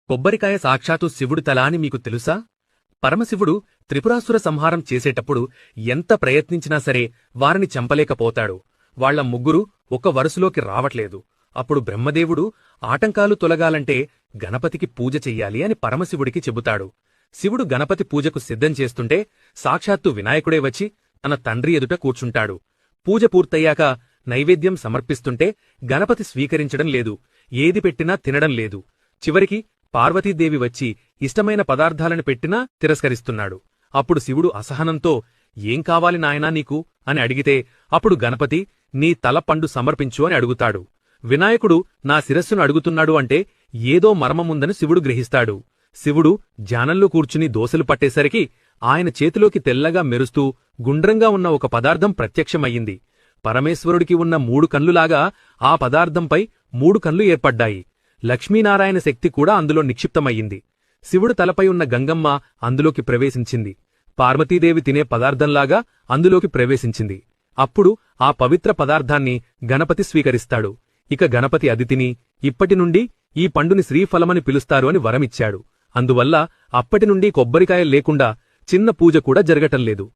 కొబ్బరికాయ సాక్షాత్తు శివుడి తల అని మీకు తెలుసా? పరమశివుడు త్రిపురాసుర సంహారం చేసేటప్పుడు ఎంత ప్రయత్నించినా సరే వారిని చంపలేకపోతాడు. వాళ్ల ముగ్గురు ఒక వరుసలోకి రావట్లేదు. అప్పుడు బ్రహ్మదేవుడు ఆటంకాలు తొలగాలంటే గణపతికి పూజ చెయ్యాలి అని పరమశివుడికి చెబుతాడు. శివుడు గణపతి పూజకు సిద్ధం చేస్తుంటే సాక్షాత్తు వినాయకుడే వచ్చి తన తండ్రి ఎదుట కూర్చుంటాడు. పూజ పూర్తయ్యాక నైవేద్యం సమర్పిస్తుంటే గణపతి స్వీకరించడం లేదు. ఏది పెట్టినా తినడం లేదు. చివరికి పార్వతీదేవి వచ్చి ఇష్టమైన పదార్థాలను పెట్టినా తిరస్కరిస్తున్నాడు. అప్పుడు శివుడు అసహనంతో ఏం కావాలి నాయనా నీకు అని అడిగితే అప్పుడు గణపతి నీ తల పండు సమర్పించు అని అడుగుతాడు. వినాయకుడు నా శిరస్సును అడుగుతున్నాడు అంటే ఏదో మర్మముందని శివుడు గ్రహిస్తాడు. శివుడు ధ్యానంలో కూర్చుని దోసలు పట్టేసరికి ఆయన చేతిలోకి తెల్లగా మెరుస్తూ గుండ్రంగా ఉన్న ఒక పదార్థం ప్రత్యక్షమయ్యింది. పరమేశ్వరుడికి ఉన్న 3 కన్నులాగా ఆ పదార్థంపై 3 కన్లు ఏర్పడ్డాయి. లక్ష్మీనారాయణ శక్తి కూడా అందులో నిక్షిప్తమయ్యింది. శివుడు తలపై ఉన్న గంగమ్మ అందులోకి ప్రవేశించింది. పార్వతీదేవి తినే పదార్థంలాగా అందులోకి ప్రవేశించింది. అప్పుడు ఆ పవిత్ర పదార్థాన్ని గణపతి స్వీకరిస్తాడు. ఇక గణపతి అది తిని ఇప్పటినుండి ఈ పండుని శ్రీఫలమని పిలుస్తారు అని వరమిచ్చాడు. అందువల్ల అప్పటినుండి కొబ్బరికాయలు లేకుండా చిన్న పూజ కూడా జరగటంలేదు.